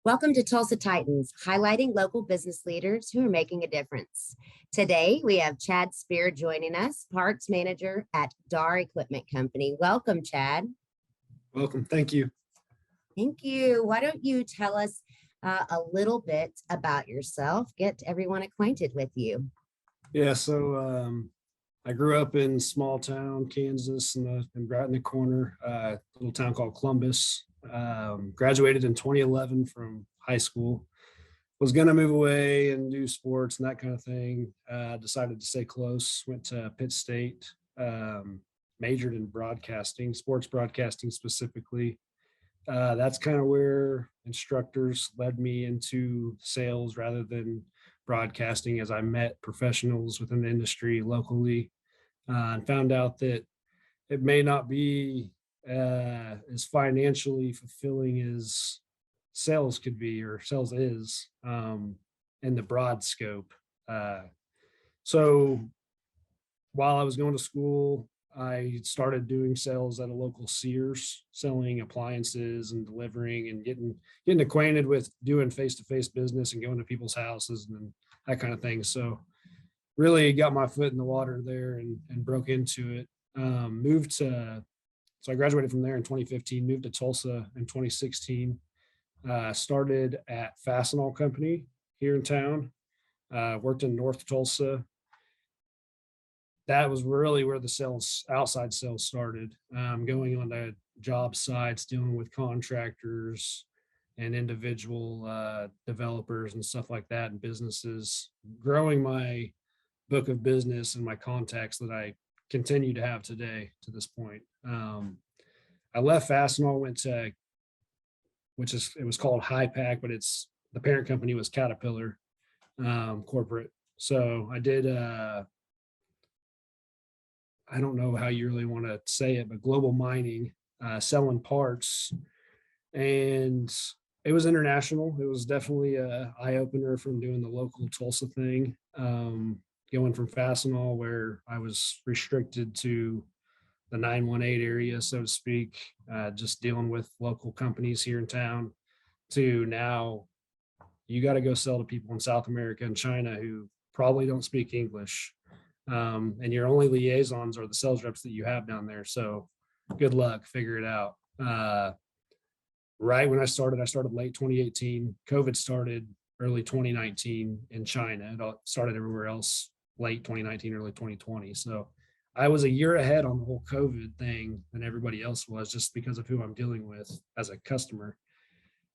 Welcome to Tulsa Titans, highlighting local business leaders who are making a difference. Today, we have Chad Speer joining us, Parts Manager at Darr Equipment Company. Welcome, Chad. Welcome. Thank you. Thank you. Why don't you tell us a little bit about yourself? Get everyone acquainted with you. Yeah, so I grew up in small town Kansas, and right in the corner, little town called Columbus. Graduated in 2011 from high school. Was going to move away and do sports and that kind of thing. Decided to stay close. Went to Pitt State. Majored in broadcasting, sports broadcasting specifically. That's kind of where instructors led me into sales rather than broadcasting, as I met professionals within the industry locally and found out that it may not be as financially fulfilling as sales could be, or sales is, in the broad scope. So while I was going to school, I started doing sales at a local Sears, selling appliances and delivering and getting acquainted with doing face-to-face business and going to people's houses and that kind of thing. So really got my foot in the water there and broke into it. So I graduated from there in 2015, moved to Tulsa in 2016, started at Fastenal Company here in town, worked in North Tulsa. That was really where the outside sales started, going on to job sites, dealing with contractors and individual developers and stuff like that, and businesses, growing my book of business and my contacts that I continue to have today to this point. I left Fastenal, went to, it was called High Pack, but the parent company was Caterpillar corporate. So I did, I don't know how you really want to say it, but global mining, selling parts. And it was international. It was definitely a eye opener from doing the local Tulsa thing. Going from Fastenal, where I was restricted to the 918 area, so to speak, just dealing with local companies here in town, to now you got to go sell to people in South America and China who probably don't speak English. And your only liaisons are the sales reps that you have down there. So good luck, figure it out. Right when I started late 2018. COVID started early 2019 in China. It started everywhere else late 2019, early 2020. So I was a year ahead on the whole COVID thing than everybody else was, just because of who I'm dealing with as a customer.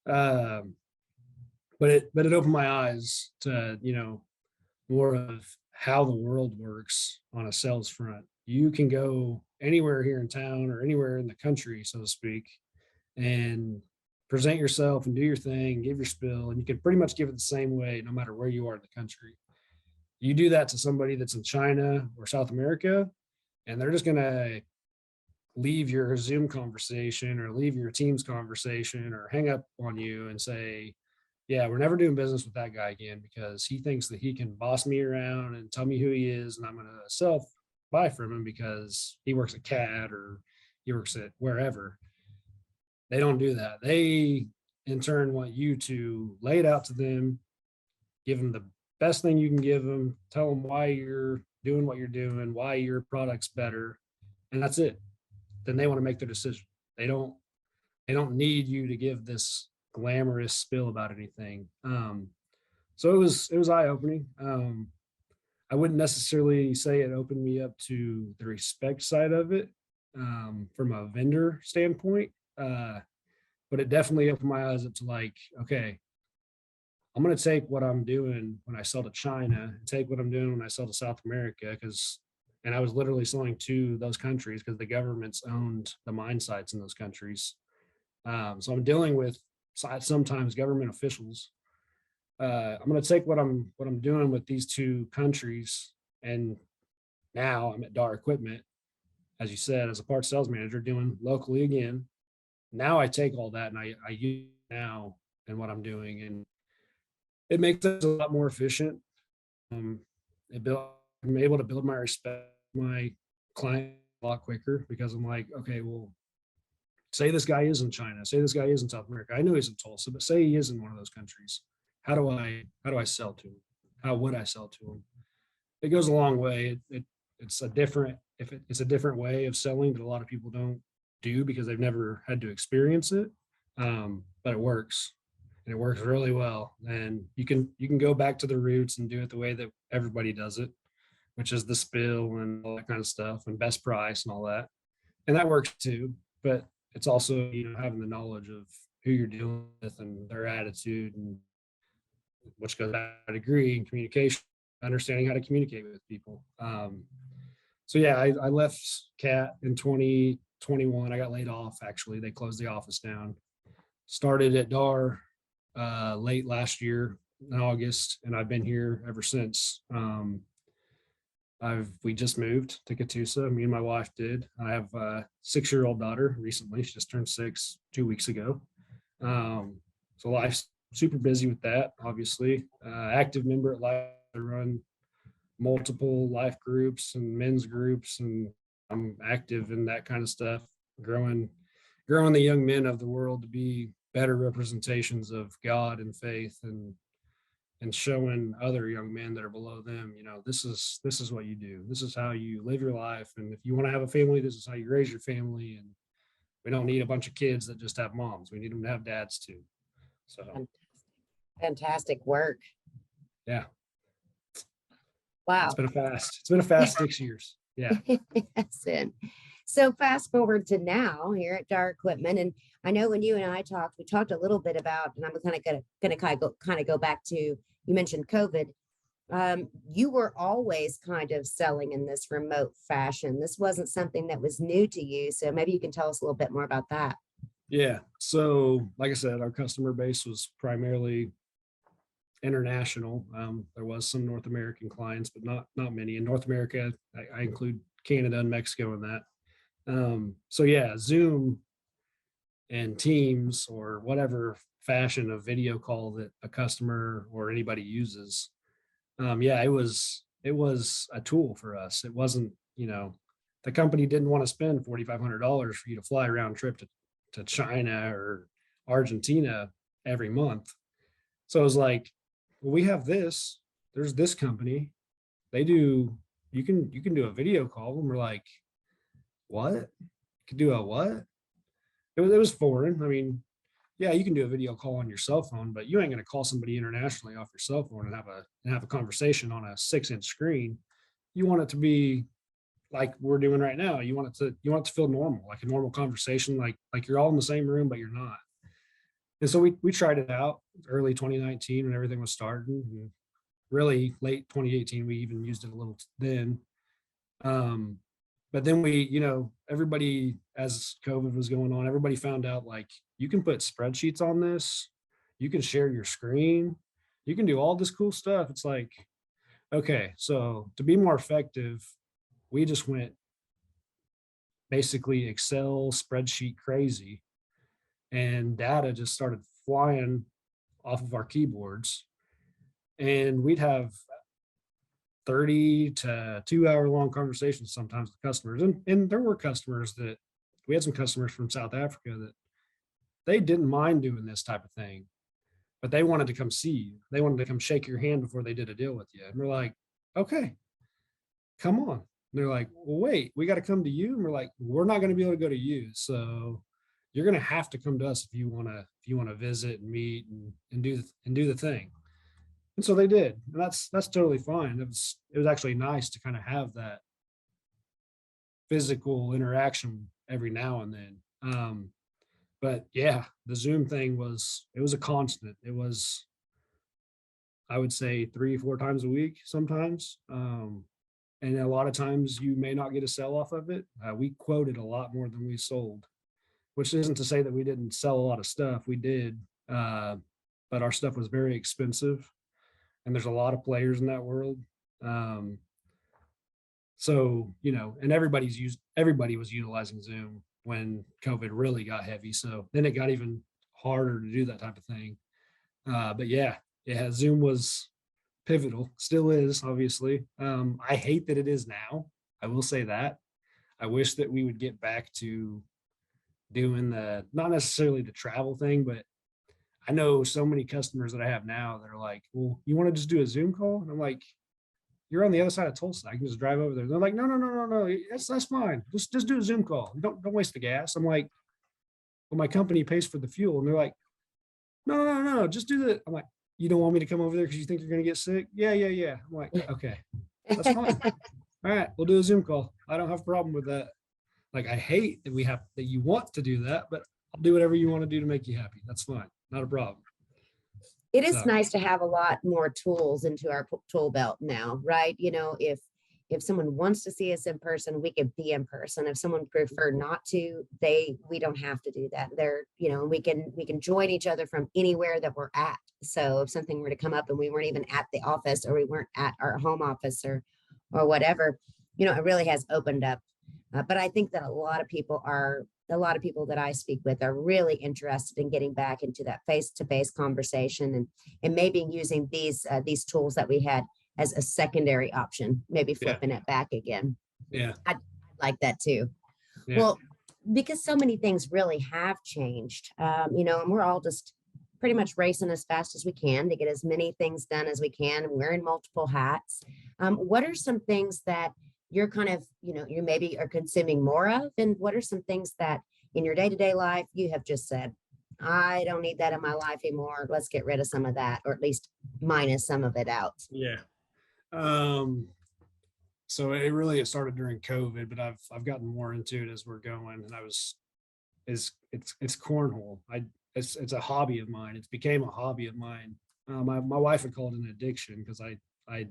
But it opened my eyes to, more of how the world works on a sales front. You can go anywhere here in town or anywhere in the country, so to speak, and present yourself and do your thing, give your spiel, and you can pretty much give it the same way no matter where you are in the country. You do that to somebody that's in China or South America, and they're just going to leave your Zoom conversation or leave your Teams conversation or hang up on you and say, yeah, we're never doing business with that guy again, because he thinks that he can boss me around and tell me who he is, and I'm going to buy from him because he works at CAD or he works at wherever. They don't do that. They, in turn, want you to lay it out to them, give them the best thing you can give them, tell them why you're doing what you're doing, why your product's better, and that's it. Then they want to make their decision. They don't need you to give this glamorous spill about anything. So it was eye opening. I wouldn't necessarily say it opened me up to the respect side of it, from a vendor standpoint, but it definitely opened my eyes up to, like, okay, I'm going to take what I'm doing when I sell to China and take what I'm doing when I sell to South America, and I was literally selling to those countries because the governments owned the mine sites in those countries. So I'm dealing with sometimes government officials. I'm going to take what I'm doing with these two countries, and now I'm at Darr Equipment, as you said, as a parts sales manager, doing locally again. Now I take all that and I use it now in what I'm doing, and it makes it a lot more efficient. I'm able to build my respect, my client, a lot quicker, because I'm like, okay, well, say this guy is in China, say this guy is in South America. I know he's in Tulsa, but say he is in one of those countries. How do I sell to him? How would I sell to him? It goes a long way. It's a different it's a different way of selling that a lot of people don't do because they've never had to experience it. But it works, and it works really well. And you can go back to the roots and do it the way that everybody does it, which is the spill and all that kind of stuff and best price and all that. And that works too. But it's also, having the knowledge of who you're dealing with and their attitude, and which goes back to degree and communication, understanding how to communicate with people. So yeah, I left CAT in 2021. I got laid off. Actually, they closed the office down. Started at Darr late last year in August, and I've been here ever since. We just moved to Catoosa. Me and my wife did. I have a 6-year-old daughter recently. She just turned 6 2 weeks ago. So life's super busy with that, obviously. Active member at Life. I run multiple life groups and men's groups, and I'm active in that kind of stuff, growing the young men of the world to be better representations of God and faith, and showing other young men that are below them, this is what you do. This is how you live your life. And if you want to have a family, this is how you raise your family. And we don't need a bunch of kids that just have moms. We need them to have dads too. So Fantastic work. yeah, Wow. it's been a fast 6 years. Yeah. Yes. And so fast forward to now here at Darr Equipment. And I know when you and I talked, we talked a little bit about, and I'm gonna kind of go back to, you mentioned COVID. You were always kind of selling in this remote fashion. This wasn't something that was new to you. So maybe you can tell us a little bit more about that. Yeah. So like I said, our customer base was primarily international. There was some North American clients, but not many. In North America, I include Canada and Mexico in that. So yeah, Zoom and Teams, or whatever fashion of video call that a customer or anybody uses. Yeah, it was a tool for us. It wasn't, the company didn't want to spend $4,500 for you to fly round trip to China or Argentina every month. So it was like, well, we have this. There's this company. They do. You can do a video call, and we're like, what? Could do a what? It was foreign. I mean, yeah, you can do a video call on your cell phone, but you ain't going to call somebody internationally off your cell phone and have a conversation on a 6-inch screen. You want it to be like we're doing right now. You want it to feel normal, like a normal conversation, like you're all in the same room, but you're not. And so we tried it out early 2019 when everything was starting, and really late 2018 we even used it a little then. But then everybody, as COVID was going on, everybody found out, like, you can put spreadsheets on this, you can share your screen, you can do all this cool stuff. It's like, okay, so to be more effective, we just went basically Excel spreadsheet crazy, and data just started flying off of our keyboards. And we'd have 30 to 2 hour long conversations sometimes with customers. And there were customers that we had some customers from South Africa that they didn't mind doing this type of thing, but they wanted to come see you. They wanted to come shake your hand before they did a deal with you. And we're like, okay, come on. And they're like, well, wait, we got to come to you. And we're like, we're not going to be able to go to you. So you're going to have to come to us if you want to visit and meet and do the thing. And so they did. And that's totally fine. It was actually nice to kind of have that physical interaction every now and then. But yeah, the Zoom thing was a constant. It was, I would say, 3 4 times a week sometimes. And a lot of times you may not get a sell off of it. We quoted a lot more than we sold, which isn't to say that we didn't sell a lot of stuff. We did, but our stuff was very expensive, and there's a lot of players in that world. So, and everybody was utilizing Zoom when COVID really got heavy. So then it got even harder to do that type of thing. But yeah, Zoom was pivotal, still is, obviously. I hate that it is now. I will say that. I wish that we would get back to doing not necessarily the travel thing, but I know so many customers that I have now that are like, well, you want to just do a Zoom call? And I'm like, you're on the other side of Tulsa. I can just drive over there. And they're like, no, no, no, no, no. That's fine. Just do a Zoom call. Don't waste the gas. I'm like, well, my company pays for the fuel. And they're like, no, no, no, no, just do the. I'm like, you don't want me to come over there because you think you're gonna get sick? Yeah, yeah, yeah. I'm like, okay, that's fine. All right, we'll do a Zoom call. I don't have a problem with that. Like, I hate that you want to do that, but I'll do whatever you want to do to make you happy. That's fine. Not a problem. It is So nice to have a lot more tools into our tool belt now, right? If someone wants to see us in person, we can be in person. If someone prefer not to, we don't have to do that. We can join each other from anywhere that we're at. So if something were to come up and we weren't even at the office, or we weren't at our home office, or whatever, it really has opened up. But I think that a lot of people that I speak with are really interested in getting back into that face-to-face conversation, and maybe using these tools that we had as a secondary option, maybe yeah, flipping it back again. yeah, I'd like that too. yeah, Well, because so many things really have changed, and we're all just pretty much racing as fast as we can to get as many things done as we can, and wearing multiple hats. What are some things that you're kind of, you maybe are consuming more of? And what are some things that in your day-to-day life you have just said, I don't need that in my life anymore. Let's get rid of some of that, or at least minus some of it out. yeah. Um, so it started during COVID, but I've gotten more into it as we're going. And it's cornhole. It's a hobby of mine. It's became a hobby of mine. My wife would call it an addiction because I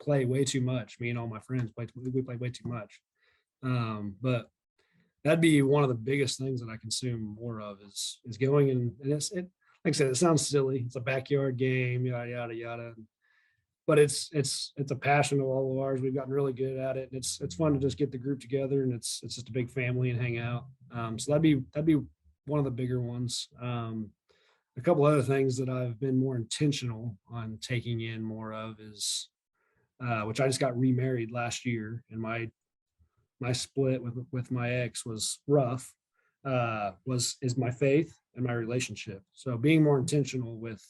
play way too much. Me and all my friends we play way too much. But that'd be one of the biggest things that I consume more of is going and like I said, it sounds silly. It's a backyard game, yada yada yada. But it's a passion of all of ours. We've gotten really good at it. And it's fun to just get the group together, and it's just a big family and hang out. So that'd be one of the bigger ones. A couple other things that I've been more intentional on taking in more of is which I just got remarried last year, and my split with my ex was rough. Is my faith and my relationship. So being more intentional with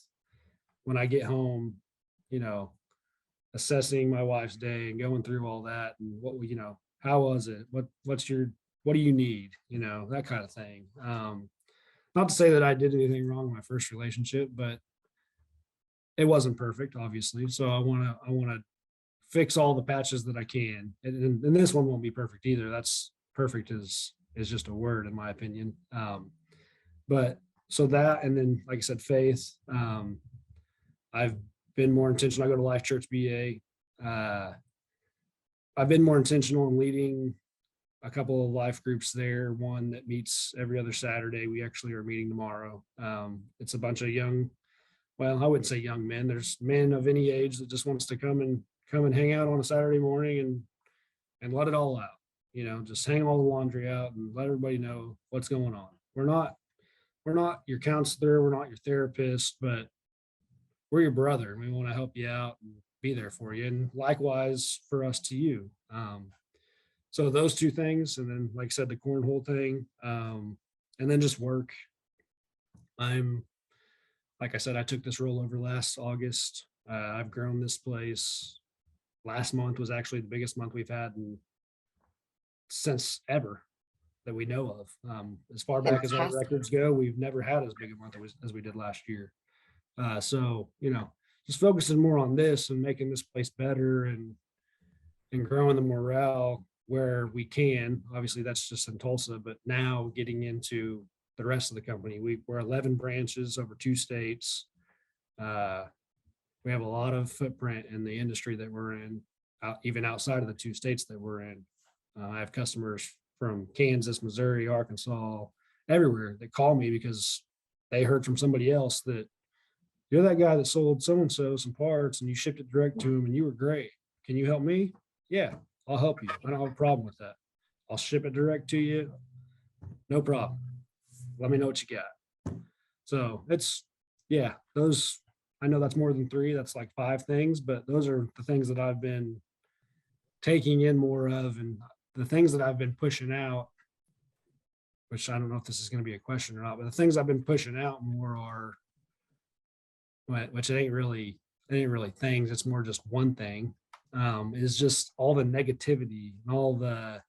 when I get home, you know, assessing my wife's day and going through all that and how was it? What do you need? That kind of thing. Not to say that I did anything wrong in my first relationship, but it wasn't perfect, obviously. So I want to fix all the patches that I can. And this one won't be perfect either. That's perfect is just a word in my opinion. But so that, and then like I said, faith. I've been more intentional. I go to Life Church BA. I've been more intentional in leading a couple of life groups there. One that meets every other Saturday. We actually are meeting tomorrow. It's a bunch of well, I wouldn't say young men. There's men of any age that just wants to come and hang out on a Saturday morning and let it all out. Just hang all the laundry out and let everybody know what's going on. We're not your counselor, we're not your therapist, but we're your brother, and we want to help you out and be there for you. And likewise for us to you. So those two things, and then like I said, the cornhole thing, and then just work. Like I said, I took this role over last August. I've grown this place. Last month was actually the biggest month we've had since ever that we know of. As far back as our records go, we've never had as big a month as we did last year. So just focusing more on this and making this place better and growing the morale where we can. Obviously, that's just in Tulsa, but now getting into the rest of the company. We're 11 branches over 2 states. We have a lot of footprint in the industry that we're in, even outside of the 2 states that we're in. I have customers from Kansas, Missouri, Arkansas, everywhere that call me because they heard from somebody else that you're that guy that sold so-and-so some parts and you shipped it direct to them and you were great. Can you help me? Yeah, I'll help you. I don't have a problem with that. I'll ship it direct to you. No problem. Let me know what you got. So those, I know that's more than 3, that's like 5 things, but those are the things that I've been taking in more of, and the things that I've been pushing out, which I don't know if this is going to be a question or not, but the things I've been pushing out more are, which it ain't really things. It's more just one thing, is just all the negativity and all the,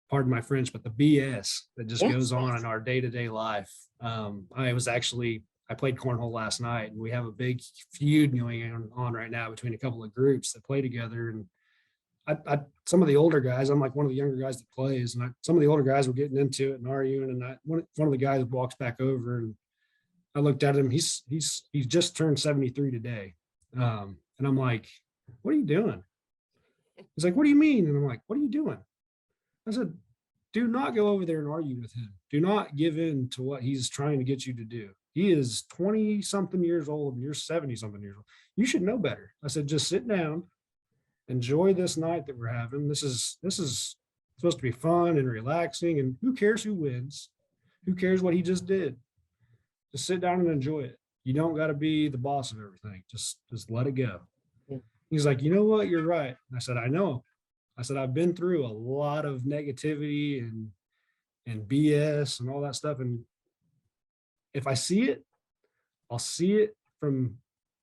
pardon my French, but the BS that just Yes. goes on in our day-to-day life. I played cornhole last night, and we have a big feud going on right now between a couple of groups that play together. And some of the older guys, I'm like one of the younger guys that plays, and some of the older guys were getting into it and arguing. And one of the guys walks back over, and I looked at him. He's just turned 73 today, and I'm like, "What are you doing?" He's like, "What do you mean?" And I'm like, "What are you doing?" I said, "Do not go over there and argue with him. Do not give in to what he's trying to get you to do. He is 20 something years old and you're 70 something years old. You should know better." I said, "Just sit down, enjoy this night that we're having. This is supposed to be fun and relaxing. And who cares who wins? Who cares what he just did? Just sit down and enjoy it. You don't got to be the boss of everything. Just let it go." Yeah. He's like, "You know what? You're right." I said, "I know." I said, "I've been through a lot of negativity and BS and all that stuff. And if I see it, I'll see it from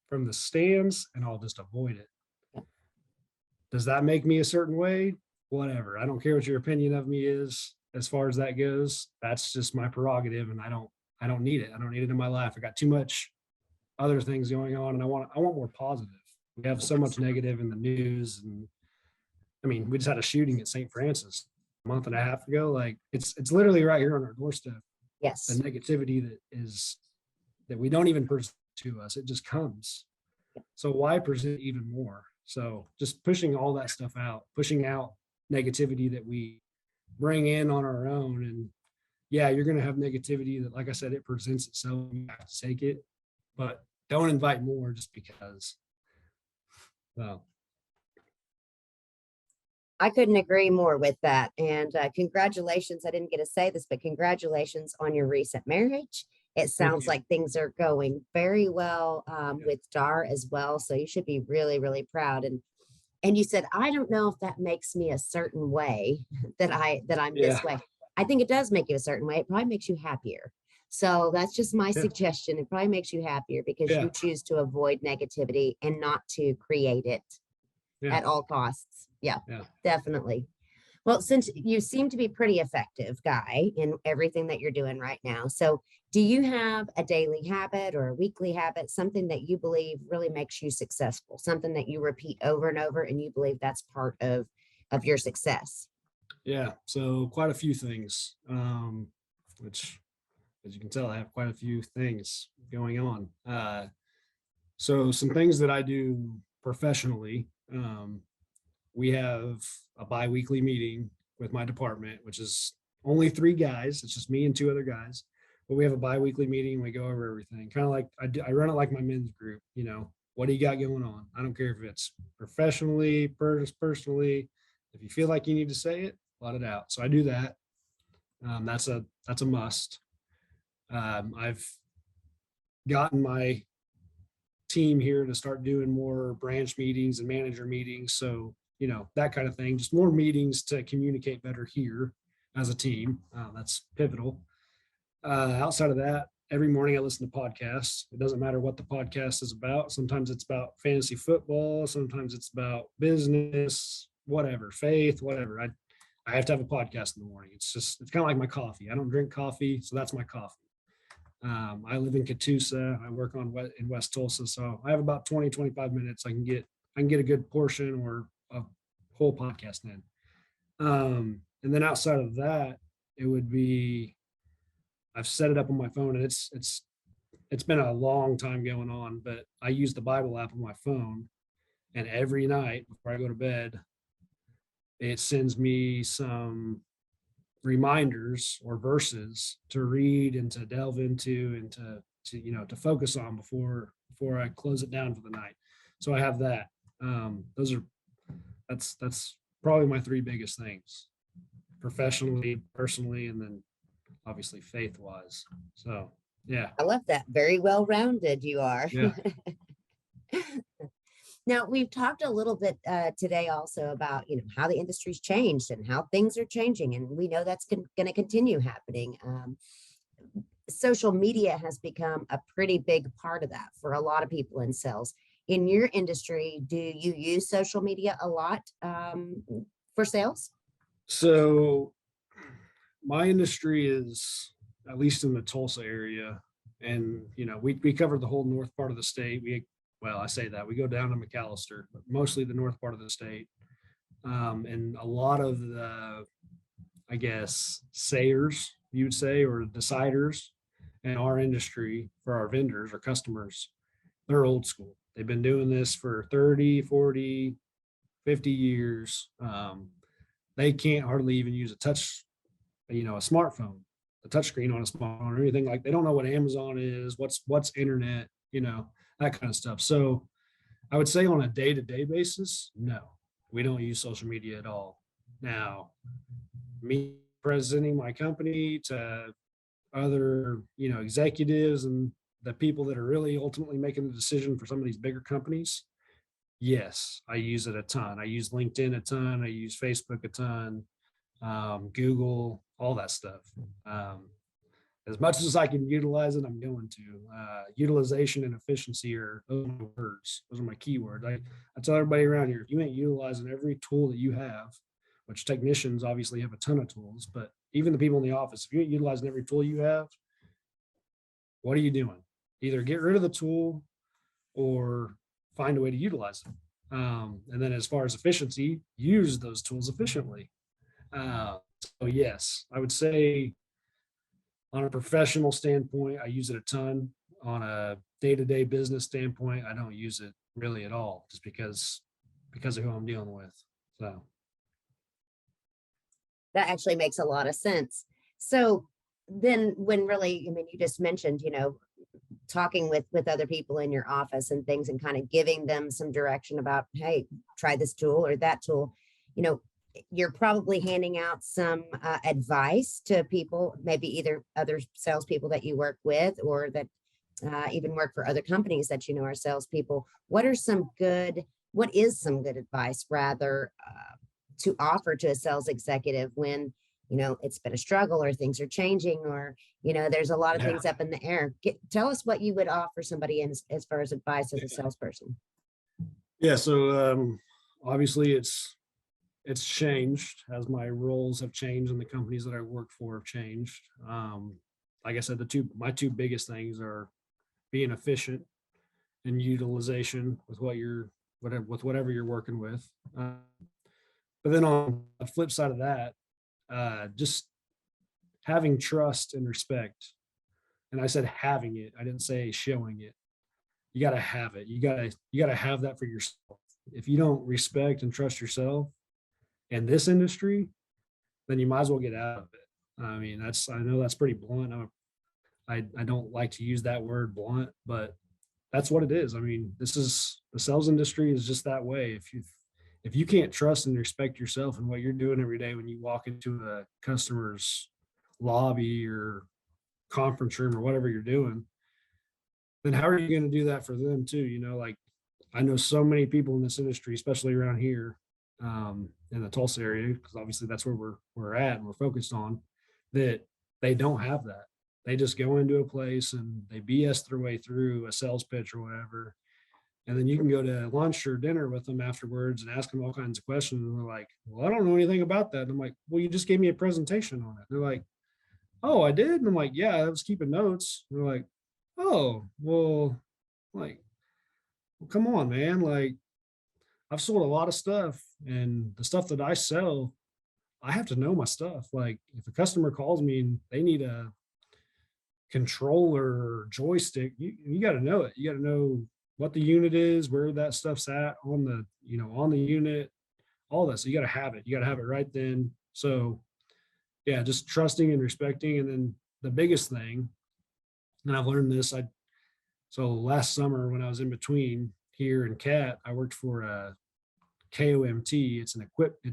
the stands and I'll just avoid it. Does that make me a certain way? Whatever. I don't care what your opinion of me is as far as that goes. That's just my prerogative, and I don't need it. I don't need it in my life. I got too much other things going on, and I want more positive. We have so much negative in the news, and I mean, we just had a shooting at St. Francis a month and a half ago. Like it's literally right here on our doorstep. Yes. The negativity that we don't even present to us, it just comes. So why present even more? So just pushing all that stuff out, pushing out negativity that we bring in on our own. And yeah, you're going to have negativity that, like I said, it presents itself. You have to take it, but don't invite more just because. Well, I couldn't agree more with that. And congratulations. I didn't get to say this, but congratulations on your recent marriage. It sounds like things are going very well with Darr as well. So you should be really, really proud. And you said, I don't know if that makes me a certain way that I'm this way. I think it does make you a certain way. It probably makes you happier. So that's just my suggestion. It probably makes you happier because you choose to avoid negativity and not to create it at all costs. Yeah, definitely. Well, since you seem to be pretty effective guy in everything that you're doing right now. So do you have a daily habit or a weekly habit, something that you believe really makes you successful, something that you repeat over and over and you believe that's part of your success? Yeah, so quite a few things, which, as you can tell, I have quite a few things going on. So some things that I do professionally, we have a bi-weekly meeting with my department, which is only 3 guys. It's just me and 2 other guys, but we have a bi-weekly meeting. We go over everything, kind of like I run it like my men's group. What do you got going on? I don't care if it's professionally, personally. If you feel like you need to say it, let it out. So I do that. That's a must. I've gotten my team here to start doing more branch meetings and manager meetings. So, that kind of thing, just more meetings to communicate better here as a team. That's pivotal. Outside of that, every morning I listen to podcasts. It doesn't matter what the podcast is about. Sometimes it's about fantasy football. Sometimes it's about business, whatever, faith, whatever. I have to have a podcast in the morning. It's kind of like my coffee. I don't drink coffee, so that's my coffee. I live in Catoosa. I work in West Tulsa. So I have about 20, 25 minutes. I can get a good portion or a whole podcast in. And then outside of that, it would be, I've set it up on my phone, and it's been a long time going on, but I use the Bible app on my phone, and every night before I go to bed, it sends me some reminders or verses to read and to delve into and to focus on before I close it down for the night. So I have that. That's probably my 3 biggest things: professionally, personally, and then obviously faith wise. So yeah. I love that. Very well rounded you are. Yeah. Now, we've talked a little bit today also about, how the industry's changed and how things are changing, and we know that's going to continue happening. Social media has become a pretty big part of that for a lot of people in sales. In your industry, do you use social media a lot for sales? So my industry is, at least in the Tulsa area, and we cover the whole north part of the state. Well, I say that we go down to McAllister, but mostly the north part of the state. And a lot of the, I guess, sayers, you would say, or deciders in our industry for our vendors or customers, they're old school. They've been doing this for 30, 40, 50 years. They can't hardly even use a smartphone, a touchscreen on a smartphone or anything. Like, they don't know what Amazon is, what's internet, that kind of stuff. So I would say on a day-to-day basis, no, we don't use social media at all. Now, me presenting my company to other, executives and the people that are really ultimately making the decision for some of these bigger companies, yes, I use it a ton. I use LinkedIn a ton. I use Facebook a ton, Google, all that stuff. As much as I can utilize it, I'm going to. Utilization and efficiency are those are my words. Those are my keywords. I tell everybody around here, if you ain't utilizing every tool that you have, which technicians obviously have a ton of tools, but even the people in the office, if you ain't utilizing every tool you have, what are you doing? Either get rid of the tool or find a way to utilize it. And then as far as efficiency, use those tools efficiently. So yes, I would say on a professional standpoint, I use it a ton. On a day-to-day business standpoint, I don't use it really at all, just because of who I'm dealing with. So That actually makes a lot of sense. So then when really, you just mentioned, talking with other people in your office and things and kind of giving them some direction about, hey, try this tool or that tool, you know, you're probably handing out some advice to people, maybe either other salespeople that you work with or that even work for other companies that are salespeople. What is some good advice rather to offer to a sales executive when it's been a struggle or things are changing or there's a lot of yeah. things up in the air? Tell us what you would offer somebody as far as advice as a salesperson. Yeah. So obviously it's changed as my roles have changed and the companies that I work for have changed. Like I said, my two biggest things are being efficient and utilization with whatever you're working with. But then on the flip side of that, just having trust and respect. And I said having it. I didn't say showing it. You got to have it. You got to have that for yourself. If you don't respect and trust yourself in this industry, then you might as well get out of it. I mean, I know that's pretty blunt. I don't like to use that word blunt, but that's what it is. I mean, the sales industry is just that way. If you can't trust and respect yourself and what you're doing every day when you walk into a customer's lobby or conference room or whatever you're doing, then how are you going to do that for them too? Like, I know so many people in this industry, especially around here in the Tulsa area, because obviously that's where we're at and we're focused on, that they don't have that. They just go into a place and they BS their way through a sales pitch or whatever. And then you can go to lunch or dinner with them afterwards and ask them all kinds of questions. And they're like, well, I don't know anything about that. And I'm like, well, you just gave me a presentation on it. They're like, oh, I did. And I'm like, yeah, I was keeping notes. And they're like, oh, well, come on, man. Like, I've sold a lot of stuff and the stuff that I sell, I have to know my stuff. Like, if a customer calls me and they need a controller or joystick, you got to know it. You got to know what the unit is, where that stuff's at on the unit, all that. So you got to have it. You got to have it right then. So yeah, just trusting and respecting. And then the biggest thing, and I've learned this, so last summer when I was in between here in Cat, I worked for a KOMT. It's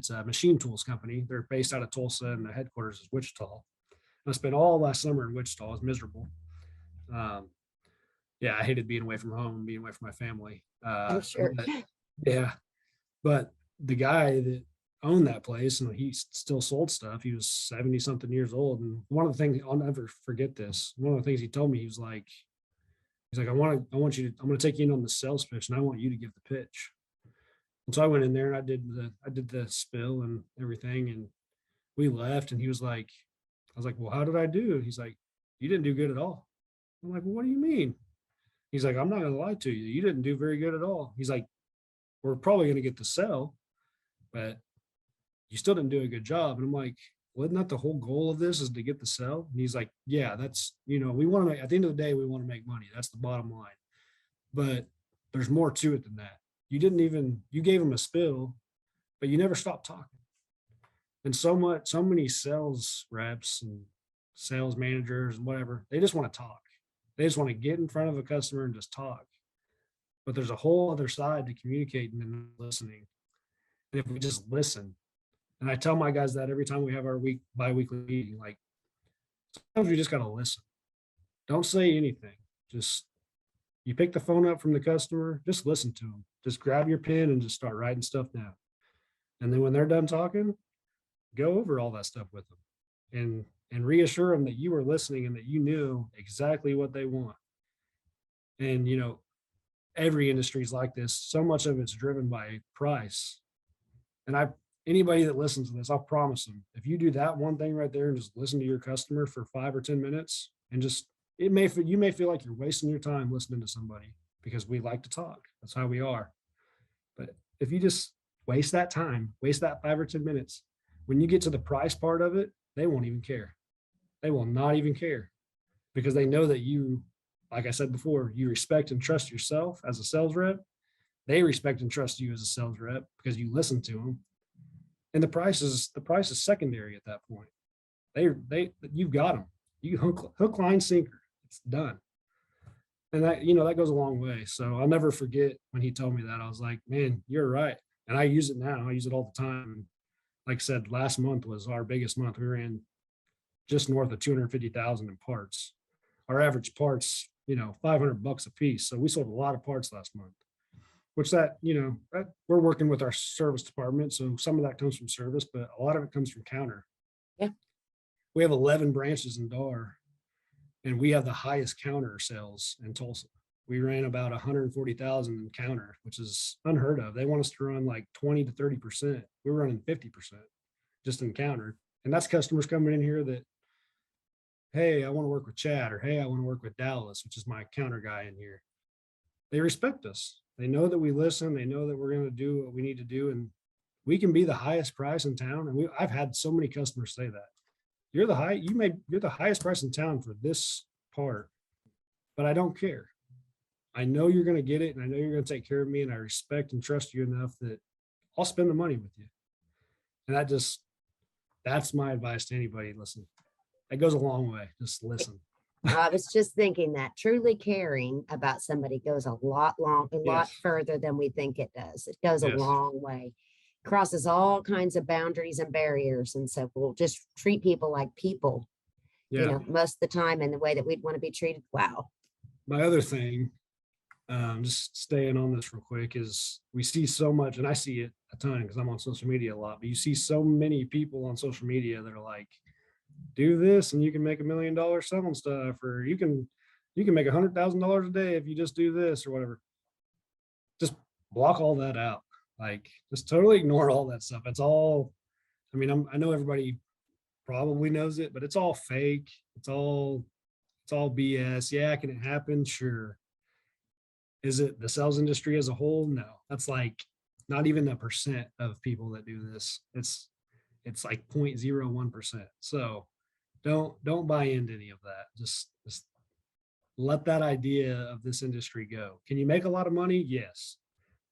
a machine tools company. They're based out of Tulsa and the headquarters is Wichita. I spent all last summer in Wichita. It was miserable. Yeah, I hated being away from home and being away from my family. I'm sure. Yeah. But the guy that owned that place and he still sold stuff, he was 70 something years old. And one of the things I'll never forget this. One of the things he told me, he's like, I want you to, I'm going to take you in on the sales pitch and I want you to give the pitch. And so I went in there and I did the spill and everything. And we left and he was like, I was like, well, how did I do? He's like, you didn't do good at all. I'm like, well, what do you mean? He's like, I'm not going to lie to you. You didn't do very good at all. He's like, we're probably going to get the sell, but you still didn't do a good job. And I'm like, wasn't that the whole goal of this is to get the sell? And he's like, yeah, that's, we want to make, at the end of the day, we want to make money. That's the bottom line. But there's more to it than that. You gave him a spill, but you never stopped talking. And so many sales reps and sales managers and whatever, they just want to talk. They just want to get in front of a customer and just talk. But there's a whole other side to communicating and listening. And if we just listen, and I tell my guys that every time we have our bi-weekly meeting, like sometimes we just got to listen. Don't say anything. Just you pick the phone up from the customer, just listen to them. Just grab your pen and just start writing stuff down. And then when they're done talking, go over all that stuff with them and reassure them that you were listening and that you knew exactly what they want. And every industry is like this. So much of it's driven by price. And anybody that listens to this, I'll promise them, if you do that one thing right there and just listen to your customer for 5 or 10 minutes and just, you may feel like you're wasting your time listening to somebody because we like to talk. That's how we are. But if you just waste that time, waste that 5 or 10 minutes, when you get to the price part of it, they won't even care. They will not even care because they know that you, like I said before, you respect and trust yourself as a sales rep. They respect and trust you as a sales rep because you listen to them. And the price is secondary at that point. You've got them. You hook, line, sinker. It's done. And that goes a long way. So I'll never forget when he told me that. I was like, man, you're right. And I use it now. I use it all the time. Like I said, last month was our biggest month. We ran just north of 250,000 in parts. Our average parts, $500 a piece. So we sold a lot of parts last month, which that we're working with our service department. So some of that comes from service, but a lot of it comes from counter. Yeah. We have 11 branches in Darr and we have the highest counter sales in Tulsa. We ran about 140,000 in counter, which is unheard of. They want us to run like 20 to 30%. We're running 50% just in counter. And that's customers coming in here that, hey, I want to work with Chad, or hey, I want to work with Dallas, which is my counter guy in here. They respect us. They know that we listen. They know that we're going to do what we need to do. And we can be the highest price in town. And I've had so many customers say that. You're the highest price in town for this part, but I don't care. I know you're going to get it and I know you're going to take care of me and I respect and trust you enough that I'll spend the money with you. And that's my advice to anybody. Listen, that goes a long way. Just listen. I was just thinking that truly caring about somebody goes a lot Yes. further than we think it does. It goes a Yes. long way, crosses all kinds of boundaries and barriers. And so we'll just treat people like people, Yeah. most of the time in the way that we'd want to be treated. Wow. My other thing, just staying on this real quick, is we see so much, and I see it a ton because I'm on social media a lot, but you see so many people on social media that are like, do this and you can make $1 million selling stuff, or you can make $100,000 a day if you just do this or whatever. Just block all that out. Like, just totally ignore all that stuff. It's all, I know everybody probably knows it, but it's all fake. It's all BS. Yeah, can it happen? Sure. Is it the sales industry as a whole? No, that's like not even a percent of people that do this. It's like 0.01%. So don't buy into any of that. Just let that idea of this industry go. Can you make a lot of money? Yes.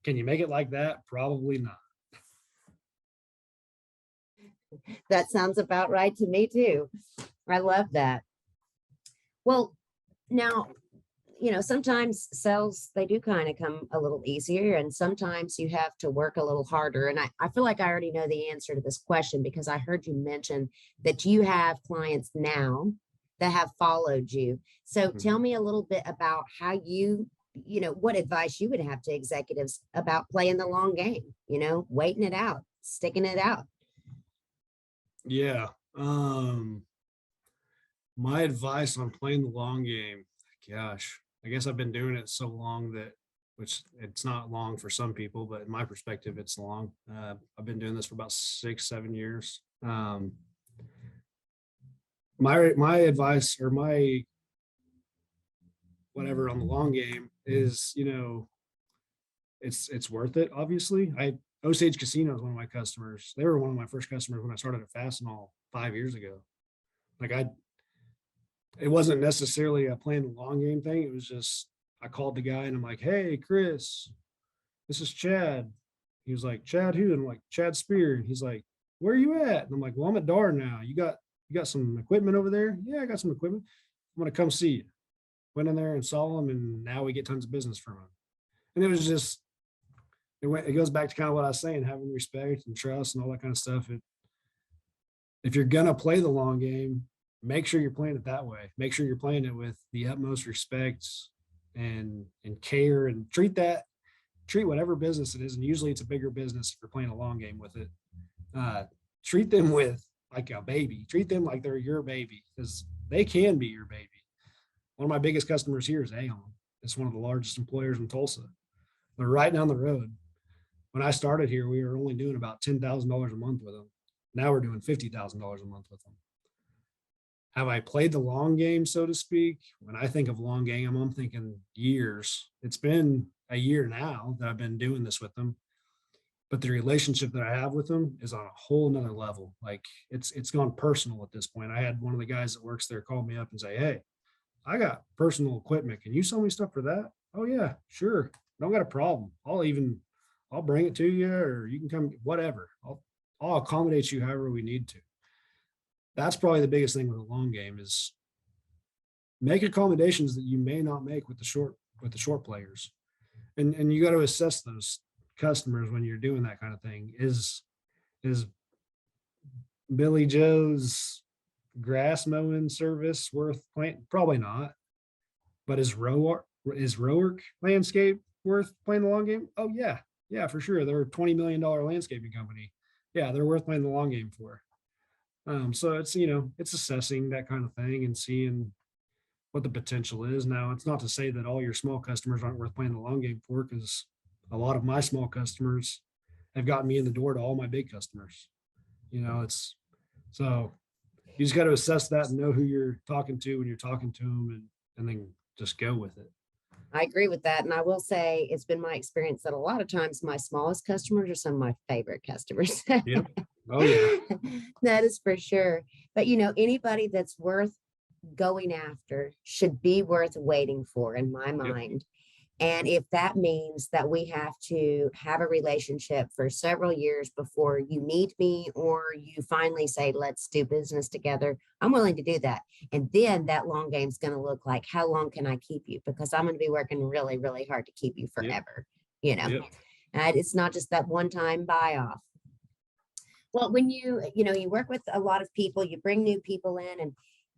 Can you make it like that? Probably not. That sounds about right to me too. I love that. Well, now, sometimes sales, they do kind of come a little easier and sometimes you have to work a little harder. And I feel like I already know the answer to this question because I heard you mention that you have clients now that have followed you. So tell me a little bit about how you what advice you would have to executives about playing the long game, waiting it out, sticking it out. Yeah. My advice on playing the long game, gosh, I guess I've been doing it so long that, which it's not long for some people, but in my perspective, it's long. I've been doing this for about 6, 7 years. My advice, or my whatever on the long game is, it's worth it. Obviously, Osage Casino is one of my customers. They were one of my first customers when I started at Fastenal 5 years ago. Like it wasn't necessarily a playing the long game thing. It was just, I called the guy and I'm like, "Hey, Chris, this is Chad." He was like, "Chad who?" And I'm like, "Chad Speer." And he's like, "Where are you at?" And I'm like, "Well, I'm at Darr now. You got some equipment over there?" "Yeah, I got some equipment. I'm gonna come see you." Went in there and saw him, and now we get tons of business from him. And it was just, it goes back to kind of what I was saying, having respect and trust and all that kind of stuff. If you're gonna play the long game, make sure you're playing it that way. Make sure you're playing it with the utmost respect and care, and treat whatever business it is. And usually it's a bigger business if you're playing a long game with it. Uh, Treat them with like a baby. Treat them like they're your baby, because they can be your baby. One of my biggest customers here is Aon. It's one of the largest employers in Tulsa. They're right down the road. When I started here, we were only doing about $10,000 a month with them. Now we're doing $50,000 a month with them. Have I played the long game, so to speak? When I think of long game, I'm thinking years. It's been a year now that I've been doing this with them, but the relationship that I have with them is on a whole nother level. Like it's gone personal at this point. I had one of the guys that works there call me up and say, "Hey, I got personal equipment. Can you sell me stuff for that?" "Oh yeah, sure. Don't got a problem. I'll bring it to you, or you can come, whatever. I'll accommodate you however we need to." That's probably the biggest thing with a long game is make accommodations that you may not make with the short players. And you got to assess those customers when you're doing that kind of thing. Is Billy Joe's grass mowing service worth playing? Probably not. But is Roark Landscape worth playing the long game? Oh yeah, yeah, for sure. They're a $20 million landscaping company. Yeah, they're worth playing the long game for. So it's assessing that kind of thing and seeing what the potential is. Now, it's not to say that all your small customers aren't worth playing the long game for, because a lot of my small customers have gotten me in the door to all my big customers. It's so you just got to assess that and know who you're talking to when you're talking to them, and then just go with it. I agree with that. And I will say it's been my experience that a lot of times my smallest customers are some of my favorite customers. Yeah. Oh yeah. That is for sure. But anybody that's worth going after should be worth waiting for in my Yep. mind. And if that means that we have to have a relationship for several years before you meet me or you finally say, let's do business together, I'm willing to do that. And then that long game is going to look like, how long can I keep you? Because I'm going to be working really, really hard to keep you Yep. forever. You know, Yep. and it's not just that one time buy off. Well, when you work with a lot of people, you bring new people in,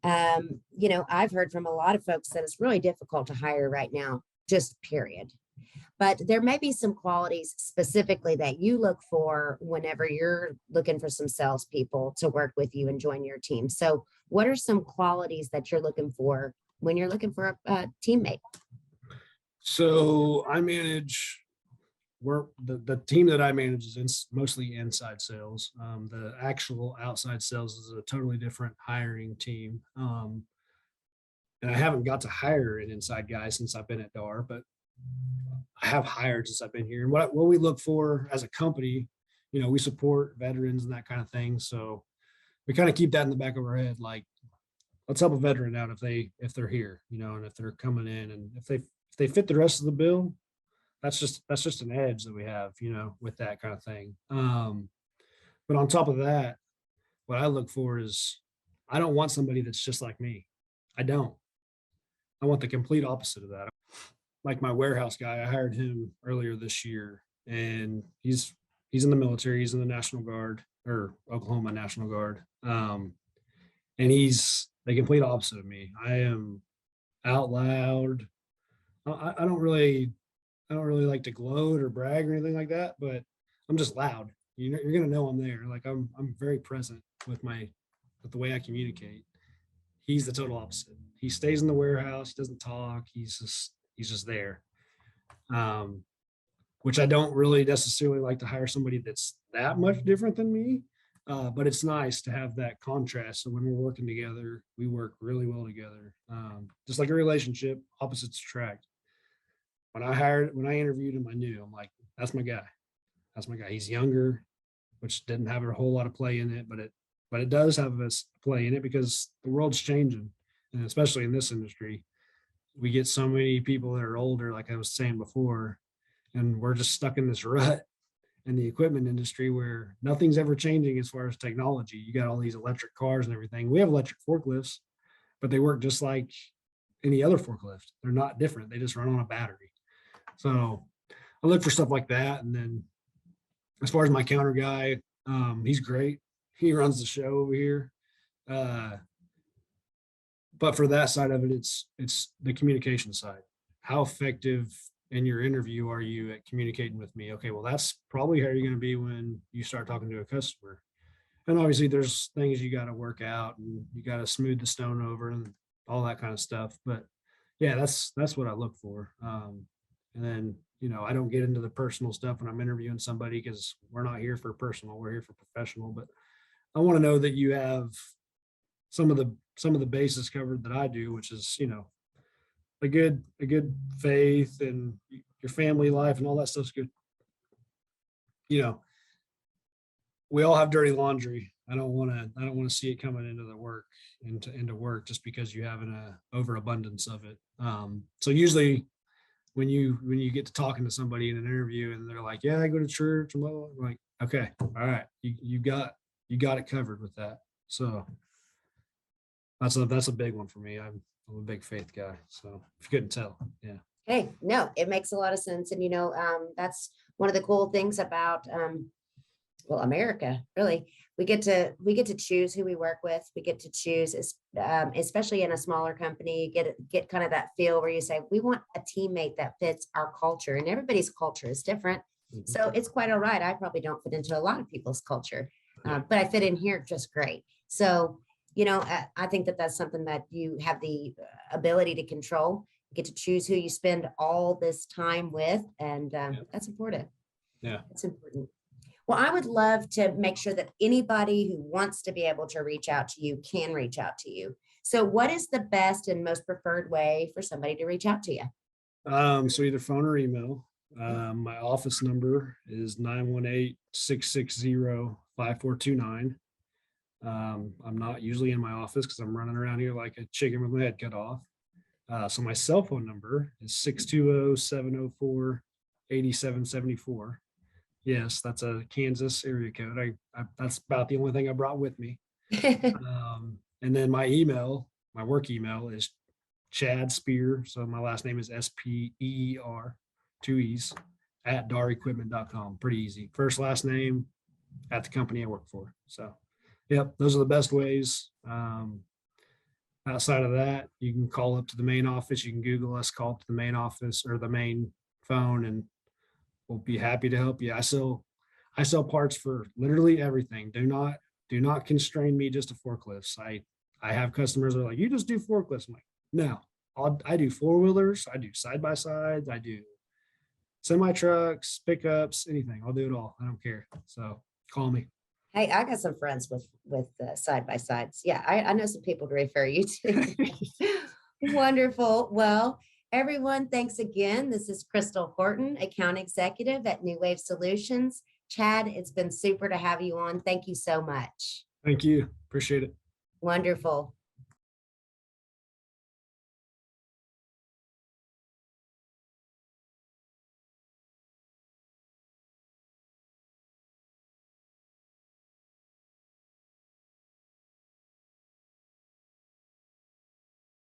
and I've heard from a lot of folks that it's really difficult to hire right now, just period. But there may be some qualities specifically that you look for whenever you're looking for some salespeople to work with you and join your team. So, what are some qualities that you're looking for when you're looking for a teammate? So I manage the team that I manage is mostly inside sales. The actual outside sales is a totally different hiring team. And I haven't got to hire an inside guy since I've been at Darr, but I have hired since I've been here. And what we look for as a company, we support veterans and that kind of thing. So we kind of keep that in the back of our head. Like, let's help a veteran out if they're here, and if they're coming in, and if they fit the rest of the bill, that's just an edge that we have, with that kind of thing. But on top of that, what I look for is, I don't want somebody that's just like me. I don't. I want the complete opposite of that. Like my warehouse guy, I hired him earlier this year, and he's in the military. He's in the National Guard, or Oklahoma National Guard. And he's the complete opposite of me. I am out loud. I don't really like to gloat or brag or anything like that, but I'm just loud. You're gonna know I'm there. Like I'm very present with with the way I communicate. He's the total opposite. He stays in the warehouse. He doesn't talk. He's just there. Um, which I don't really necessarily like to hire somebody that's that much different than me. But it's nice to have that contrast. So when we're working together, we work really well together. Just like a relationship, opposites attract. When I interviewed him, I knew I'm like, that's my guy. That's my guy. He's younger, which didn't have a whole lot of play in it, but it does have a play in it because the world's changing, and especially in this industry, we get so many people that are older, like I was saying before, and we're just stuck in this rut in the equipment industry where nothing's ever changing as far as technology. You got all these electric cars and everything. We have electric forklifts, but they work just like any other forklift. They're not different. They just run on a battery. So I look for stuff like that. And then as far as my counter guy, he's great. He runs the show over here. Uh, but for that side of it, it's the communication side. How effective in your interview are you at communicating with me? Okay, well, that's probably how you're going to be when you start talking to a customer. And obviously, there's things you got to work out, and you got to smooth the stone over, and all that kind of stuff. But yeah, that's what I look for. And then I don't get into the personal stuff when I'm interviewing somebody because we're not here for personal, we're here for professional. But I want to know that you have some of the bases covered that I do, which is a good faith and your family life and all that stuff's good. You know, we all have dirty laundry. I don't want to see it coming into the work into work just because you have an overabundance of it. So usually when you get to talking to somebody in an interview and they're like, yeah, I go to church, I'm like, okay, all right, you got it covered with that. So that's a big one for me. I'm a big faith guy. So if you couldn't tell, yeah. Hey, no, it makes a lot of sense. And, that's one of the cool things about, well, America, really. We get to choose who we work with. We get to choose, especially in a smaller company, get kind of that feel where you say, we want a teammate that fits our culture, and everybody's culture is different. Mhm. So it's quite all right. I probably don't fit into a lot of people's culture, but I fit in here just great. So, I think that that's something that you have the ability to control. You get to choose who you spend all this time with, and that's important. Yeah. It's important. Well, I would love to make sure that anybody who wants to be able to reach out to you can reach out to you. So, what is the best and most preferred way for somebody to reach out to you? So either phone or email. My office number is 918-660-5429. I'm not usually in my office because I'm running around here like a chicken with my head cut off. So my cell phone number is 620-704-8774. Yes, that's a Kansas area code. That's about the only thing I brought with me. And then my work email is Chad Speer. So my last name is Speer, two E's, at darrequipment.com. Pretty easy. First, last name at the company I work for. So, yep, those are the best ways. Outside of that, you can call up to the main office. You can Google us, call up to the main office or the main phone, and we'll be happy to help you. I sell parts for literally everything. Do not constrain me just to forklifts. I have customers that are like, you just do forklifts. I'm like, no, I do four-wheelers, I do side-by-sides, I do semi-trucks, pickups, anything. I'll do it all. I don't care. So call me. Hey, I got some friends with side by sides. Yeah, I know some people to refer you to. Wonderful. Well, everyone, thanks again. This is Crystal Horton, account executive at New Wave Solutions. Chad, it's been super to have you on. Thank you so much. Thank you. Appreciate it. Wonderful.